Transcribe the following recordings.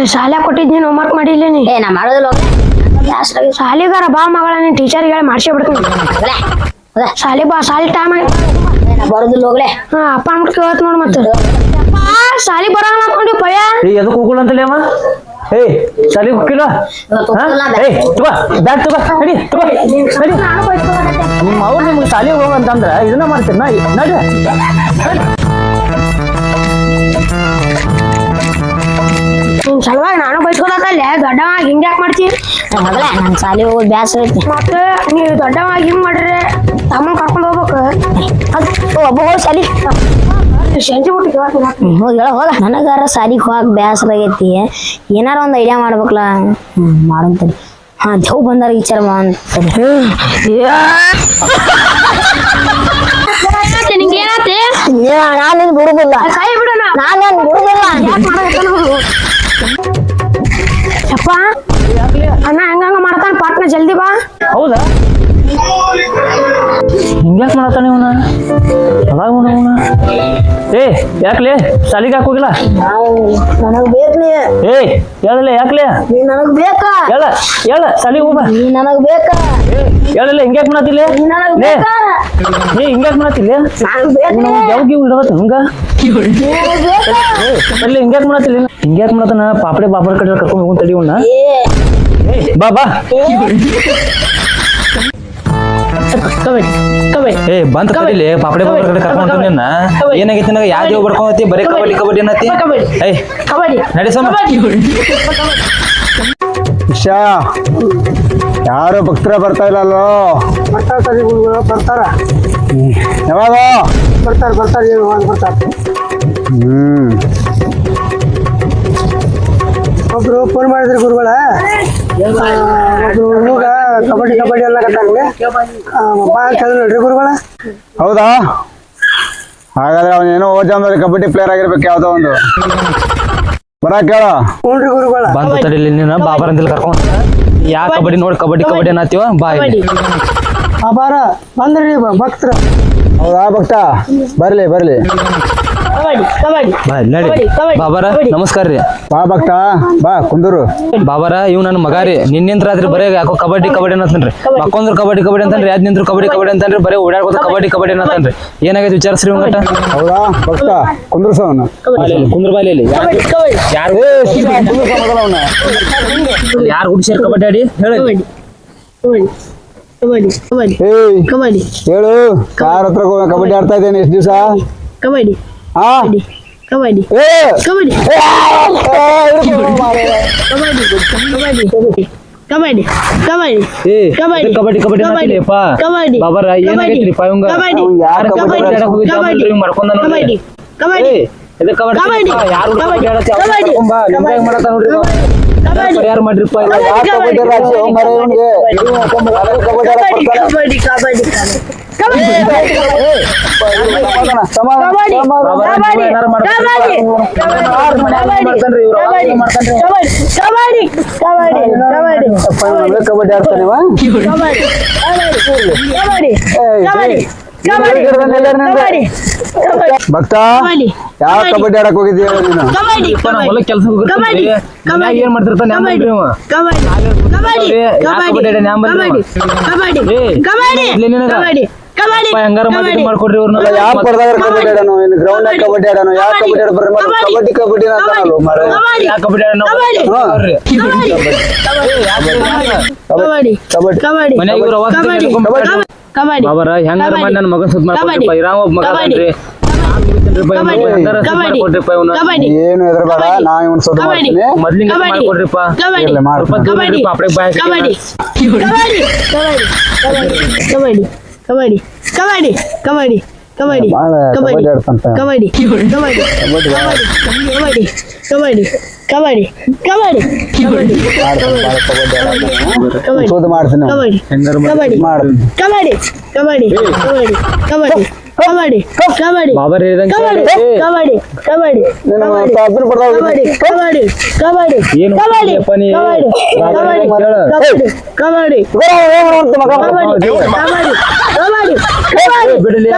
ಶಾಲೆ ಕೊಟ್ಟಿದ್ದೀನಿ ಹೋಮ್ವರ್ಕ್ ಮಾಡಿಲ್ಲ ನೀ ಏ ನಾ ಮಾಡೋದಿಲ್ಲ ಶಾಲಿಗಾರ ಬಾ ಮಗಳ ನೀನ್ ಟೀಚರ್ ಹೇಳಿ ಮಾಡ್ಸಿ ಬಿಡ್ತೀನಿ ಶಾಲಿ ಬಾ ಶಾಲಿ ಟೈಮ್ ನಾ ಬರೋದಿಲ್ಲ ಹೋಗ್ಲೆ ಅಪ್ಪ ಅನ್ಬಿಟ್ಟು ಕೇಳತ್ ನೋಡ್ ಮತ್ತೆ ಶಾಲಿ ಬರೋಣ ನೋಡಿ ಪಯ ಎದಕ್ ಹೋಗಲ್ಲ ಅಂತಲೇ ಅವ ಏ ಶಾಲಿಗೆ ಹೋಗಿಲ್ಲ ಬ್ಯಾಗ್ ತಗೋ ನಡಿ ತಗೋ ನಡಿ ನಿಮ್ಮ ಅವ್ರು ನಿಮ್ಗೆ ಶಾಲೆಗೆ ಹೋಗಂತಂದ್ರ ಇದನ್ನ ಮಾಡ್ತೀರಿ ನಡಿ ನಿನ್ ಸಲುವಾಗಿ ನಾನು ಬೈಸ್ಕೊಳಕಲ್ಲ ದೊಡ್ಡವಾಗಿ ಹಿಂಗ್ ಯಾಕೆ ಮಾಡ್ತಿ ಮೊದಲೇ ನನ್ ಶಾಲೆ ಹೋಗೋದು ಬ್ಯಾಸರ ಐತಿ ಮತ್ತೆ ನೀವು ದೊಡ್ಡವಾಗಿ ಹಿಂಗ್ ಮಾಡ್ರೆ ತಮ್ಮನ್ ಕರ್ಕೊಂಡು ಹೋಗ್ಬೇಕು ಒಬ್ಬ ಹೋಗಿ ಶಾಲಿ ಸಂಜೆ ಬಿಟ್ಟು ಹೋಗಿ ಹೋಗ ನನಗಾರ ಶಾಲಿಗೆ ಹೋಗಕ್ ಬ್ಯಾಸರ ಆಗೈತಿ ಏನಾರ ಒಂದ್ ಐಡಿಯಾ ಮಾಡ್ಬೇಕಲ್ಲ ಮಾಡಂತೇಳಿ ದೇವ್ ಬಂದಾರ ವಿಚಾರ ಅಂತೇಳಿ ನಿಂಗೆ ಏನಾತಿ ನಾನು ಬಿಡುದಿಲ್ಲ ಕೈ ಬಿಡೋಣ ನಾನು ಬಿಡುದಿಲ್ಲ ಯಪ್ಪ ಅಣ್ಣ ಹೆಂಗ ಮಾಡ್ತಾನ ಪಾಟ್ನ ಜಲ್ದಿ ಬಾ ಹೌದಾ ಹಿಂಗ್ಯಾಕ್ ಮಾಡತ್ತಾನೆ ಇವನ ಅವನ ಏ ಯಾಕ್ಲೆ ಶಾಲಿಗೆ ಯಾಕೆ ಹೋಗಿಲ್ಲ ನನಗ್ ಬೇಕ್ಲಿ ಏ ಹೇಳಲ್ಲ ಯಾಕ್ಲೆ ನೀ ನನಗ್ ಬೇಕ ಹೇಳ ಶಾಲಿಗೆ ಹೋಗ ನೀ ನನಗ್ ಬೇಕ ಹೇಳಲ್ಲ ಹಿಂಗ್ಯಾಕ್ ಮಾಡತ್ತಿಲ್ಲ ನೀ ನನಗ್ ಬೇಕ ಏ ಹಿಂಗ್ಯಾಕ್ ಮಾಡತ್ತಿಲ್ಲ ಯಾವ್ಗಿ ಇಡವತ್ತ ಹಂಗ ಅಲ್ಲಿ ಹಿಂಗ್ಯಾಕ್ ಮಾಡತ್ತಿಲ್ಲ ಹಿಂಗ್ಯಾಕ್ ಮಾಡತ್ತಾನ ಪಾಪಡೆ ಬಾಬರ್ ಕಡೆ ಕರ್ಕೊಂಡು ಹೋಗ್ ತಡಿ ಉಣ್ಣ ಬಾ ಬಾ ಏ ಬಂದ್ ಕಡಿಲಿ ಪಾಪಡೆ ಬಾಬರ್ ಕಡೆ ಕರ್ಕೊಂಡು ನಿನ್ನ ಏನಾಗೈತಿ ನನಗೆ ಯಾವ ದೇವ್ ಬರ್ಕೊಂಡತಿ ಬರೀ ಕಬಡ್ಡಿ ಕಬಡ್ಡಿ ಅನ್ನತಿ ಏಯ್ ನಡಿ ಸಮ ಇಶಾ ಯಾರು ಭಕ್ತರ ಬರ್ತಾ ಇಲ್ಲಲ್ಲೋ ಬರ್ತಾರ ಯಾವಾಗ ಬರ್ತಾರ ಒಬ್ರು ಫೋನ್ ಮಾಡಿದ್ರಿ ಗುರುಗಳ ಹುಡುಗ ಕಬಡ್ಡಿ ಎಲ್ಲ ಕಟ್ಟಾಗ್ಲಿ ಬಾ ಕೇಳಿದ್ರು ನೋಡ್ರಿ ಗುರುಗಳ ಹೌದಾ ಹಾಗಾದ್ರೆ ಅವನೇನೋ ಓಜಾಮ್ದಲ್ಲಿ ಕಬಡ್ಡಿ ಪ್ಲೇಯರ್ ಆಗಿರ್ಬೇಕು ಯಾವ್ದೋ ಒಂದು ಬರಾಕ್ ಹೇಳ ಹ್ಞೂನ್ರಿ ಗುರುಗಳ ಬಂದು ತಡಿಲಿ ನೀನು ಬಾಬರ್ ಅಂತ ಕರ್ಕೊಂಡು ಯಾ ಕಬಡ್ಡಿ ನೋಡಿ ಕಬಡ್ಡಿ ಅನ್ನತ್ತೀವ ಬಾ ಬಾರ ಬಂದ್ರಿ ಭಕ್ತರು ಹೌದಾ ಭಕ್ತ ಬರ್ಲಿ ಬಾಬಾರ ನಮಸ್ಕಾರ ರೀ ಬಾ ಭಕ್ತ ಬಾ ಕುಂದೂರು ಬಾಬಾರ ಇವ್ ನನ್ನ ಮಗ ರೀ ನಿನ್ನಿಂತ್ರ ರಾತ್ರಿ ಬರೇ ಯಾಕೋ ಕಬಡ್ಡಿ ಅನ್ನತ್ತನ್ರಿ ಮಕ್ಕೊಂದ್ರ ಕಬಡ್ಡಿ ಅಂತನ್ರಿ ಯಾದ್ ನಿಂತ್ರ ಕಬಡ್ಡಿ ಅಂತನ್ರಿ ಬರೇ ಓಡಾಡ್ಕೋತ ಕಬಡ್ಡಿ ಅನ್ನತ್ತನ್ರಿ ಏನಾಗೈತಿ ವಿಚಾರಿಸ್ರಿ ಇವಂಗಟ ಹೌದಾ ಭಕ್ತ ಕುಂದ್ರಸವನ ಕುಂದ್ರ ಬಾಲಿ ಯಾರು ಹುಡ್ಸ್ಯಾರ ಕಬಡ್ಡಿ ಆಡಿ ಹೇಳಿ ಹೇಳು ಯಾರ ಹತ್ರ ಕಬಡ್ಡಿ ಆಡ್ತಾ ಇದ್ದೇನೆ ಎಷ್ಟು ದಿವಸ ಕಬಡ್ಡಿ ಹಾ ಕಬಡ್ಡಿ ಕಬಡ್ಡಿ ಕಬಡ್ಡಿ ಬಾಬಾರ ಏನಾಗೈತ್ರಿ ಪಾಯಂಗ ಯಾರು ಕಬಡ್ಡಿ ಆಡಕ್ ಹೋಗಿದ್ದ ಮಾಡ್ಕೊಂಡ ನೋಡ್ರಿ ಯಾರು ಮಾಡತ್ತ ನೋಡ್ರಿ ಯಾರು ಮಾಡ್ರಿಪ್ಪ ಕಬಡ್ಡಿ ಆಡ್ತಾನೆ ಭಕ್ತ ಯಾವ ಕಬಡ್ಡಿ ಆಡಕ್ ಹೋಗಿದ್ದೀಯ ನೀನು ಹೊಲಕ್ ಕೆಲ್ಸ ಏನ್ ಮಾಡ್ತಿರ್ತಾನೆ ಹಂಗಾರ ಮಾಡ್ಕೊಡ್ರಿ ಇವ್ರನ್ನ ಯಾವ ಪರದಾಗ ಕಬಡ್ಡಿ ಆಡೋನು ಇನ್ನು ಗ್ರೌಂಡ್ ನಾಗ ಕಬಡ್ಡಿ ಆಡೋನು ಯಾವ ಕಬಡ್ಡಿ ಆಡ ಬರ್ರಿ ಕಬಡ್ಡಿ ಅಂತಾನಲ್ಲ ಮಾರ ಯಾವ ಕಬಡ್ಡಿ ಮನ್ಯಾಗ ಇವ್ರ ಬಾಬಾರ ಹೆಂಗಾರ ಮಾಡಿ ನನ್ನ ಮಗನ್ ಸುತ್ತ ಮಾಡ್ಕೊಡ್ರಿಪ್ಪ ಇರಾಮ ಒಬ್ಬ ಮಗ ಅದಾನ್ರಿ ಏನು ಹೆದರ್ಬೇಡ ನಾ ಇವನ್ ಸುದ್ದಿ ಮಾಡ್ತೀನಿ ಮೊದ್ಲಿಂದ ಮಾಡ್ಕೊಡ್ರಿಪ್ಪ ಪಾಪಡೆ ಬಾಯ್ ಕಬಡ್ಡಿ ಆಡ್ತಂತ ಸುದ್ದಿ ಮಾಡ್ತೀನಿ ಬಾಬರ್ ಹೇಳಿದಂಗೆ ಏನು ಬಿಡಲಿ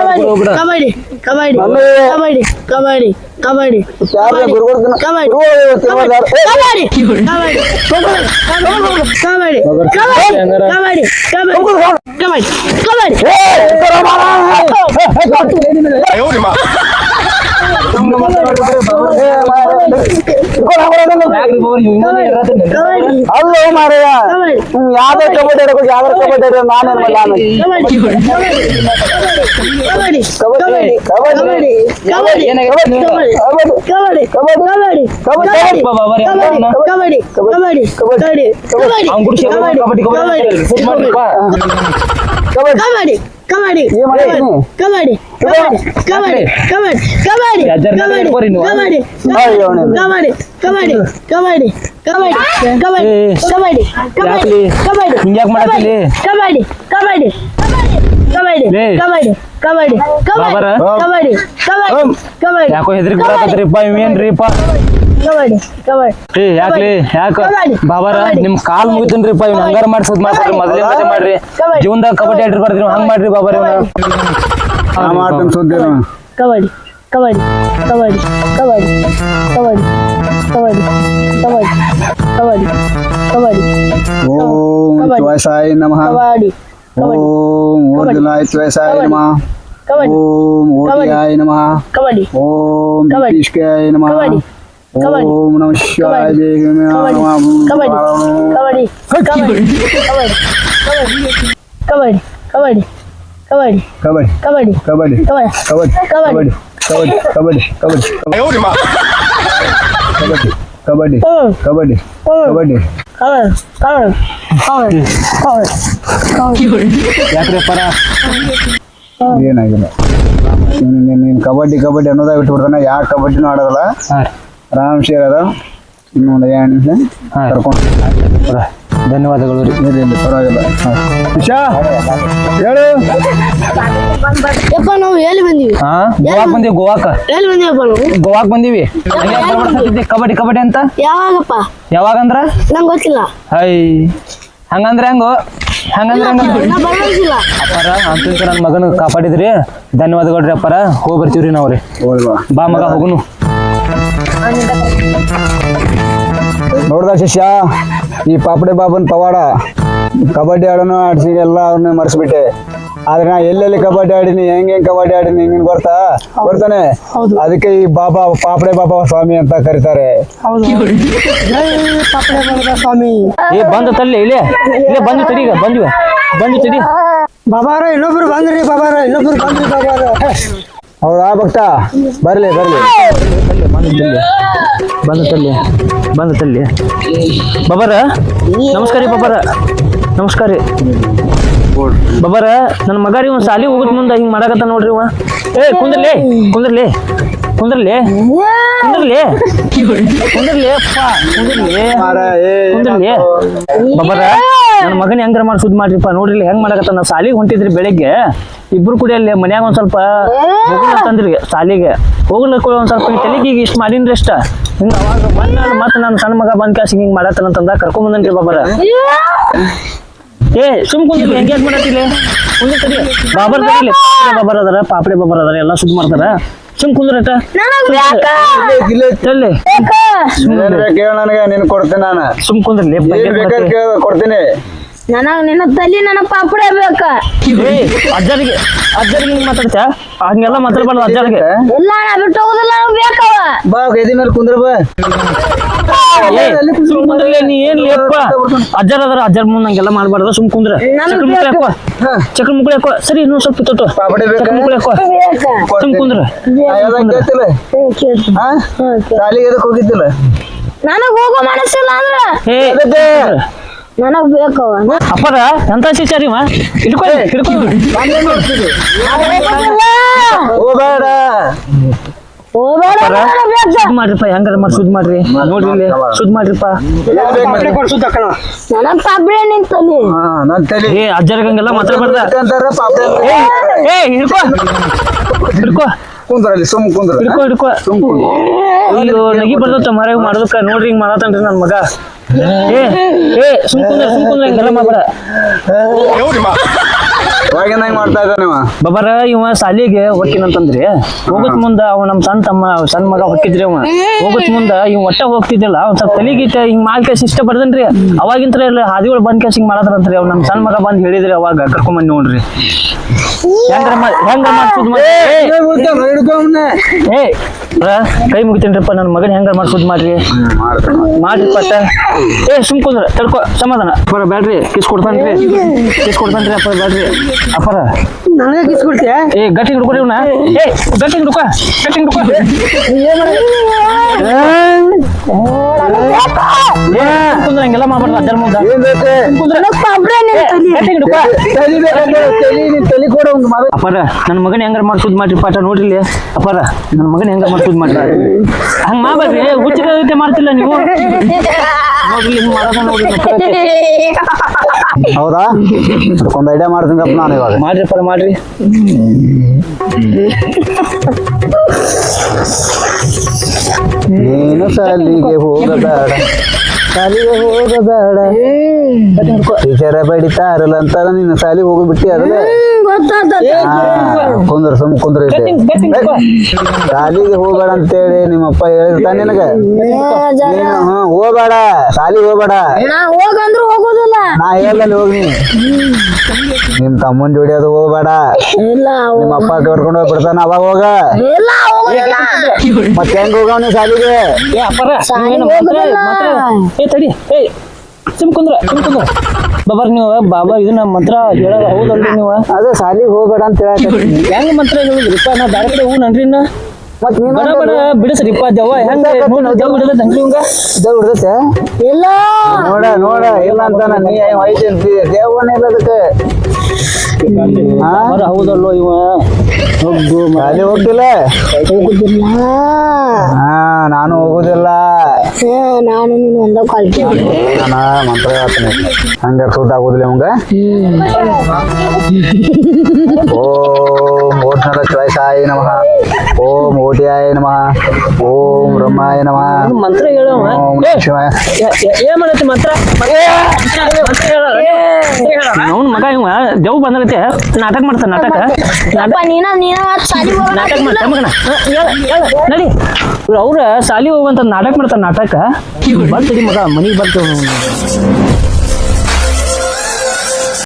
ಕಬಡ್ಡಿ ಕಬಡ್ಡಿ ಕಬಡ್ಡಿ ಕಬಡ್ಡಿ ಯಾರ್ರೀ ಗುರುಗಳು ಕಬಡ್ಡಿ ಕಬಡ್ಡಿ ಅಲ್ಲೋ ಮಾರಯ್ಯ ಯಾವ್ದೇ ಕಬಡ್ಡಿ ಆಡಬೇಕು ಯಾವ ಕಬಡ್ಡಿ ಆಡೋ ಕಬಡ್ಡಿ ಕಬಡ್ಡಿ ಕಬಡ್ಡಿ ಕಬಡ್ಡಿ ಕಬಡ್ಡಿ ಕಬಡ್ಡಿ ಕಬಡ್ಡಿ ಕಬಡ್ಡಿ ಕಬಡ್ಡಿ ಕಬಡ್ಡಿ ಕಬಡ್ಡಿ ಕಬಡ್ಡಿ ಕಬಡ್ಡಿ ಕಬಡ್ಡಿ ಕಬಡ್ಡಿ ಹಿಂಗ್ಯಾಕ್ ಮಾಡತ್ತೀಲಿ ಕಬಡ್ಡಿ ಕಬಡ್ಡಿ ಕಬಡ್ಡಿ ಕಬಡ್ಡಿ ಕಬಡ್ಡಿ ಬಾಬರ? ಕಬಡ್ಡಿ ಕಬಡ್ಡಿ ಕಬಡ್ಡಿ ಯಾಕೋ ಹೆದ್ರಿಕ್ ಬರಾಕತ್ರಿಪ್ಪ ಇವೇನ್ರಿಪ್ಪ ಕಬಡ್ಡಿ ಕಬಡ್ಡಿ ಯಾಕ್ಲಿ ಯಾಕ ಬಾಬಾರ ನಿಮ್ ಕಾಲ್ ಮುಗಿತನ್ರಿಪ್ಪ ಇವ್ನ ಹಂಗಾರ ಮಾಡ್ಸೋದ್ ಮಾಡ್ರಿ ಮೊದಲೇ ಮಾಡ್ರಿ ಜೀವನದಾಗ ಕಬಡ್ಡಿ ಆಡಿರ್ಬಾರ್ದ್ರಿ ಇವ್ನ ಹಂಗ್ ಮಾಡ್ರಿ ಬಾಬಾರ ಇವ್ನ ಮಾಡ್ತಾನೆ ಸುದ್ದಿ ಕಬಡ್ಡಿ ಕಬಡ್ಡಿ ಕಬಡ್ಡಿ ಕಬಡ್ಡಿ ಕಬಡ್ಡಿ ಕಬಡ್ಡಿ ಕಬಡ್ಡಿ ಕಬಡ್ಡಿ ಕಬಡ್ಡಿ ಓಂ ತ್ವಸಾಯ ನಮಃ ಕಬಡ್ಡಿ ಓಂ ಊರ್ಜುನಾಯ ತ್ವಸಾಯ ನಮಃ ಓಂ ಓದಿಯಾಯ ನಮಃ ಕಬಡ್ಡಿ ಓಂ ಕಬಡ್ಡಿ. ವಿಷ್ಕಾಯ ನಮಃ ಕಬಡ್ಡಿ. ಕಬಡ್ಡಿ. ಓಂ ನಮಃ ಶಿವಾಯ ದೇವಿ ಕಬಡ್ಡಿ ಕಬಡ್ಡಿ ಕಬಡ್ಡಿ ಕಬಡ್ಡಿ ಕಬಡ್ಡಿ ಕಬಡ್ಡಿ ಕಬಡ್ಡಿ ಕಬಡ್ಡಿ ಕಬಡ್ಡಿ ಕಬಡ್ಡಿ ಕಬಡ್ಡಿ ಕಬಡ್ಡಿ ಕಬಡ್ಡಿ ಕಬಡ್ಡಿ ಕಬಡ್ಡಿ ಕಬಡ್ಡಿ ಕಬಡ್ಡಿ ಕಬಡ್ಡಿ ಕಬಡ್ಡಿ ಯಾಕ್ರಿ ಪರ ಏನಾಗಿಲ್ಲ ನೀನ್ ಕಬಡ್ಡಿ ಕಬಡ್ಡಿ ಅನ್ನೋದ ಬಿಟ್ಬಿಡ್ತಾನೆ ಯಾ ಕಬಡ್ಡಿನೂ ಆಡೋದಲ್ಲ ಆರಾಮ್ ಸೇರದ ಇನ್ನೊಂದು 2 ನಿಮಿಷ ಕರ್ಕೊಂಡು ಧನ್ಯವಾದಗಳು ರೀ ಇರ್ಲಿ ಪರವಾಗಿಲ್ಲ ಇಶಾ ಹೇಳು ಯಪ್ಪ ನಾವು ಎಲ್ಲಿ ಬಂದೀವಿ ಹಾ ಗೋವಾಕ್ ಬಂದೀವಿ ಗೋವಾಕ ಎಲ್ಲಿ ಬಂದೀವಪ್ಪ ನಾವು ಗೋವಾಕ್ ಬಂದೀವಿ ಕಬಡ್ಡಿ ಕಬಡ್ಡಿ ಅಂತ ಯಾವಾಗಪ್ಪ ಯಾವಾಗಂದ್ರ ನಂಗೆ ಗೊತ್ತಿಲ್ಲ ಹೈ ಹಂಗಂದ್ರೆ ಹೆಂಗೋ ಹಂಗಂದ್ರೆ ನಾ ಬರೋದಿಲ್ಲ ಅಪ್ಪಾರ ಅಂತ ನನ್ನ ಮಗನ ಕಾಪಾಡಿದ್ರಿ ಧನ್ಯವಾದಗಳು ರೀ ಅಪ್ಪಾರ ಹೋಗಿ ಬರ್ತೀವ್ರಿ ನಾವ್ರಿ ಹೋಗ್ವಾ ಬಾ ಮಗ ಹೋಗುನು ನೋಡ್ದ ಶಿಷ್ಯ ಈ ಪಾಪಡೆ ಬಾಬನ್ ಪವಾಡ ಕಬಡ್ಡಿ ಆಡೋನು ಆಡ್ಸಿ ಎಲ್ಲ ಅವ್ರನ್ನ ಮರ್ಸ್ಬಿಟ್ಟೆ ಆದ್ರೆ ನಾ ಎಲ್ಲೆಲ್ಲಿ ಕಬಡ್ಡಿ ಆಡಿನಿ ಹೆಂಗ್ ಕಬಡ್ಡಿ ಆಡಿನಿ ನಿನ್ ಬರ್ತಾನೆ ಅದಕ್ಕೆ ಈ ಬಾಬಾ ಪಾಪಡೆ ಬಾಬಾ ಸ್ವಾಮಿ ಅಂತ ಕರೀತಾರೆ ಸ್ವಾಮಿ ಏ ಬಂದ ತಲ್ಲಿ ಇಲ್ಲೇ ಬಂದು ತಡಿ ಈಗ ಬಂದು ತಡಿ ಬಾಬಾರ ಇನ್ನೊಬ್ರು ಬಂದ್ರಿ ಬಾಬಾರ ಇನ್ನೊಬ್ರು ಬಂದ್ರಿ ಬಾಬಾರ ಹೌದಾ ಭಕ್ತ ಬರ್ಲಿ ಬಂದು ತಲ್ಲಿ ಬಾಬಾರ ನಮಸ್ಕಾರ ರೀ ಬಾಬಾರ ನಮಸ್ಕಾರ ರೀ ಬಾಬಾರ ನನ್ನ ಮಗ ರೀ ಒಂದು ಸಾಲಿ ಹೋಗೋದ್ ಮುಂದೆ ಹಿಂಗೆ ಮಾಡಾಕತ್ತ ನೋಡ್ರಿ ಇವ ಏ ಕುಂದ್ರಲಿ ಬಾಬಾರ ನನ್ನ ಮಗನ ಹೆಂಗಾರ ಮಾಡಿ ಸುದ್ದಿ ಮಾಡ್ರಿಪ್ಪ ನೋಡ್ರಿ ಹೆಂಗ್ ಮಾಡಾಕತ್ತ ನಾವು ಸಾಲಿಗೆ ಹೊಂಟಿದ್ರಿ ಬೆಳಿಗ್ಗೆ ಇಬ್ರು ಕೂಡ ಅಲ್ಲಿ ಮನ್ಯಾಗ ಒಂದ್ ಸ್ವಲ್ಪ ಹೋಗ್ಲತ್ತಂದ್ರಿ ಸಾಲಿಗೆ ಹೋಗ್ಲಕ್ಕ ಒಂದ್ ಸ್ವಲ್ಪ ತಲೆಗೆ ಈಗ ಇಷ್ಟ ಮಾಡಿನ್ರಿ ಅಷ್ಟ ಹಿಂಗ ಅವಾಗ ಬಂದ ಮತ್ತೆ ನನ್ನ ಸಣ್ಣ ಮಗ ಬಂದ್ ಕ್ಯಾಸ್ ಹಿಂಗ್ ಮಾಡತ್ತಂತಂದ ಕರ್ಕೊಂಡ್ ಬಂದನ್ರಿ ಬಾಬಾರ ಏ ಸುಮ್ ಕುಂದ್ರಿ ಹೆಂಗ್ ಮಾಡತ್ತಿಲ್ಲ ಕುಂದ್ರಿ ಬಾಬರ್ ತಡಿಲಿ ಬಾಬರ್ ಅದಾರ ಪಾಪಡೆ ಬಾಬರ್ ಅದಾರ ಎಲ್ಲಾ ಸುದ್ದಿ ಮಾಡ್ತಾರ ಸುಮ್ ಕುಂದ್ರಟ ತಲ್ಲಿ ನನಗೆ ನಿನ್ ಕೊಡ್ತೀನಿ ನಾನು ಸುಮ್ ಕುಂದ್ರಲಿ ಕೊಡ್ತೀನಿ ನನಗ್ ನಿನ್ನ ತಲಿ ನನ್ನ ಪಾಪಡೆ ಬೇಕ ಅಜ್ಜರಿಗೆ ಹಿಂಗ್ ಮಾತಾಡ್ತ ಹಂಗೆಲ್ಲ ಮಾತಾಡ್ಬಾರ್ದು ಅಜ್ಜರಿಗೆ ಇಲ್ಲ ನಾ ಬಿಟ್ಟು ಹೋಗುದಿಲ್ಲ ನನಗ್ ಬೇಕವ ಬಾ ಎದಿ ಮೇಲೆ ಕುಂದ್ರ ಬಾ ಸುಮ್ ಕುಂದ್ರಲಿ ನೀ ಏನ್ ಲೇಪ್ಪ ಅಜ್ಜರ್ ಅದಾರ ಅಜ್ಜರ್ ಮುಂದ್ ಹಂಗೆಲ್ಲ ಮಾಡ್ಬಾರ್ದು ಸುಮ್ ಕುಂದ್ರ ಚಕ್ರ ಮುಕ್ಕಳಿ ಹಾಕೋ ಸರಿ ಇನ್ನೂ ಸ್ವಲ್ಪ ತೊಟ್ಟು ಚಕ್ರ ಮುಕ್ಕಳಿ ಹಾಕೋ ಸುಮ್ ಕುಂದ್ರ ಶಾಲಿಗೆ ಎದಕ್ ಹೋಗಿದ್ದಿಲ್ಲ ನನಗ್ ಹೋಗೋ ಮನಸ್ಸಿಲ್ಲ ಅಂದ್ರ ನನಗ್ ಬೇಕವ ಅಪ್ಪರ ಎಂತ ಶಿಕ್ಷಾರಿವ ಹಿಡ್ಕೊ ಹೋಗ್ಬೇಡ ಸುದ್ ಮಾಡ್ರಿಪ್ಪ ಹೆಂಗಾರ ಮಾಡಿ ಸುದ್ ಮಾಡ್ರಿ ನೋಡ್ರಿ ಇಲ್ಲಿ ಸುದ್ ಮಾಡ್ರಿಪ್ಪ ನನಗ್ ಪಾಪಡೆ ನಿಂತಲಿ ನನ್ ತಲೆ ಏ ಅಜ್ಜರ್ಗ ಹಂಗೆಲ್ಲ ಮಾತಾಡ್ಬಾರ್ದ ಅಂತಾರ ಪಾಪಡೆ ಏ ಹಿಡ್ಕೊ ಕುಂದ್ರಲ್ಲಿ ಸುಮ್ ಕುಂದ್ರ ಹಿಡ್ಕೊ ಅಯ್ಯೋ ನಗಿ ಬರ್ತೈತ ಮರ ಮಾಡೋದಕ್ಕ ನೋಡ್ರಿ ಹಿಂಗ್ ಮಾಡತ್ತನ್ರಿ ನನ್ ಮಗ ಏ ಸುಮ್ ಕುಂದ್ರ ಹಿಂಗೆಲ್ಲ ಮಾಡ್ಬೇಡ ಅವಾಗಿಂದ ಹೆಂಗ್ ಮಾಡ್ತಾ ಇದ್ದ ನೀವು ಬಬರ ಇವ ಸಾಲಿಗೆ ಹೊಕ್ಕಿನಂತಂದ್ರಿ ಹೋಗತ್ ಮುಂದ ಅವ ನಮ್ ಸಣ್ಣ ಮಗ ಹೊಕ್ಕಿದ್ರಿ ಅವ ಹೋಗತ್ ಮುಂದ ಇವ್ ಒಟ್ಟ ಹೋಗ್ತಿದ್ದಿಲ್ಲ ಒಂದ್ ಸ್ವಲ್ಪ ತಲೆಗೀಟ ಹಿಂಗ್ ಮಾಡ್ಕೇಸ್ ಇಷ್ಟ ಬರ್ದನ್ರಿ ಅವಾಗಿಂತ್ರ ಎಲ್ಲ ಹಾದಿಗಳು ಬಂದ್ ಕೇಸ್ ಹಿಂಗ್ ಮಾಡದ್ರಂತ್ರಿ ಅವ್ ನಮ್ ಸಣ್ಣ ಮಗ ಬಂದ್ ಹೇಳಿದ್ರಿ ಅವಾಗ ಕರ್ಕೊಂಡ್ ನೋಡ್ರಿ ಹೆಂಗ ಮಾಡ್ಸುದ್ ಏ ಕೈ ಮುಗಿತೇನ್ರಿಪ್ಪ ನನ್ ಮಗನ್ ಹೆಂಗಾರ ಮಾಡ್ಸುದ್ ಮಾಡ್ರಿ ಮಾಡ್ರಿ ಪಟ್ಟ ಏ ಸುಮ್ಕೊಂಡ್ರ ತಡ್ಕೊ ಸಮಾಧಾನ ಅಪ್ಪರ ಬ್ಯಾಡ್ರಿ ಕಿಸ್ ಕೊಡ್ತಾನ್ರಿ ಅಪ್ಪ ಬ್ಯಾಡ್ರಿ ಅಪ್ಪರ ನನಗೆ ಕಿಸ್ ಕೊಡ್ತೀಯ ಏ ಗಟ್ಟಿ ಹಿಡ್ಕೊಡಿ ಇವ್ನ ಏ ಗಟ್ಟಿ ಹಿಡ್ಕೊ ಹಂಗೆಲ್ಲ ಮಾಡ್ಬಾರ್ದು ಅಜ್ಜರ ಮುಂದ ಅಪ್ಪರ ನನ್ ಮಗನ್ ಹೆಂಗಾರ ಮಾಡ್ಸುದ್ ಮಾಡ್ರಿ ಪಾಠ ನೋಡ್ರಿ ಅಪ್ಪರ ನನ್ ಮಗನ್ ಹೆಂಗಾರ ಮಾಡ್ಸುದ್ ಮಾಡ್ರಿ ಹಂಗ ಮಾಡ್ಬೇಡ್ರಿ ಹುಚ್ಚ ಮಾಡ್ತಿಲ್ಲ ನೀವು ನೋಡ್ರಿ ಹಿಂಗ್ ಮಾಡೋದ ನೋಡ್ರಿ ಹೌದಾ ಅದಕ್ಕೊಂದು ಐಡಿಯಾ ಮಾಡ್ತೀನಪ್ಪ ನಾನು ಇವಾಗ ಮಾಡ್ರಿ ಅಪ್ಪರ ಮಾಡ್ರಿ ನೀನು ಸಾಲಿಗೆ ಹೋಗಬೇಡ ಟೀಚರ ಬಡಿತಾರಲ್ಲ ಅಂತ ನೀನು ಸಾಲಿಗೆ ಹೋಗ್ಬಿಟ್ಟಿ ಅದಲ್ಲ ಕುಂದ್ರ ಕುಂದ್ರ ಸಾಲಿಗೆ ಹೋಗ್ಬೇಡ ಅಂತೇಳಿ ನಿಮ್ಮಪ್ಪ ಹೇಳ್ತಾನೆ ನಿನಗ ನೀನು ಹೋಗ್ಬೇಡ ಸಾಲಿಗೆ ಹೋಗ್ಬೇಡ ಹೋಗಂದ್ರು ಹೋಗೋದಿಲ್ಲ ನಾ ಹೇಳ್ದಲ್ಲಿ ಹೋಗಿ ನಿಮ್ ತಮ್ಮನ್ ಜೋಡಿ ಅದು ಹೋಗ್ಬೇಡ ಇಲ್ಲ ನಿಮ್ಮ ಅಪ್ಪ ಕರ್ಕೊಂಡು ಹೋಗಿ ಬಿಡ್ತಾನ ಅವಾಗ ಹೋಗ ಇಲ್ಲ ಹೋಗೋದಿಲ್ಲ ಮತ್ತೆ ಹೆಂಗ್ ಹೋಗವ್ ನೀ ಸಾಲಿಗೆ ಏ ಅಪ್ಪರ ಏ ತಡಿ ಏ ಸುಮ್ ಕುಂದ್ರ ಬಾಬಾರ್ ನೀವು ಬಾಬಾ ಇದನ್ನ ಮಂತ್ರ ಹೇಳೋದು ಹೌದಲ್ರಿ ನೀವು ಅದೇ ಸಾಲಿಗೆ ಹೋಗ್ಬೇಡ ಅಂತ ಹೇಳಕತ್ತೀನಿ ಹೆಂಗ್ ಮಂತ್ರ ಹೇಳಿದ್ರಿಪ್ಪ ನಾ ಬೇರೆ ಕಡೆ ಹೂ ನನ್ರಿ ಇನ್ನ ಮತ್ ನೀನ್ ಬಡ ಬಡ ಬಿಡಿಸ್ರಿಪ್ಪ ದೆವ್ವ ಹೆಂಗ ದೆವ್ ಹಿಡಿದ ಹಂಗ್ರಿ ಹಿಂಗ ದೇವ್ ಹಿಡ್ದೈತೆ ಇಲ್ಲ ನೋಡ ಇಲ್ಲ ಅಂತಾನ ನೀ ಐತಿ ಅಂತೀಯ ದೇವನೇ ಇಲ್ಲ ಅದಕ್ಕೆ ಹೌದಲ್ಲೋ ಇವ ಸಾಲಿ ಹೋಗ್ತಿಲ್ಲ ನಾನು ಹೋಗುದಿಲ್ಲ ನಾನು ನೀನು ಒಂದ ಕಲ್ತಿ ನಾನು ಮಂತ್ರ ಹೇಳ್ತೀನಿ ಹಂಗಾರ ಸೂಟ್ ಆಗುದಿಲ್ಲ ಅವಂಗ ಓಂ ಓಟ್ನರ ಶ್ವಾಸಾಯ ನಮಃ ಓಂ ಓಟಿಯಾಯ ನಮಃ ಓಂ ಬ್ರಹ್ಮಾಯ ನಮಃ ಮಂತ್ರ ಹೇಳವ ಓಂ ಶಿವಾಯ ಏನ್ ಮಾಡತ್ತಿ ಮಂತ್ರ ಅವ್ನ ಮಗ ಇವ ದೇವ್ ಬಂದೈತೆ ನಾಟಕ ಮಾಡ್ತಾನ ನಾಟಕ ಮಾಡ್ತಾನ ಮಗನ ನಡಿ ಅವ್ರ ಸಾಲಿ ಹೋಗುವಂತ ನಾಟಕ ಮಾಡ್ತಾನ ನಾಟಕ ಬರ್ತಡಿ ಮಗ ಮನಿಗ್ ಬರ್ತೇವ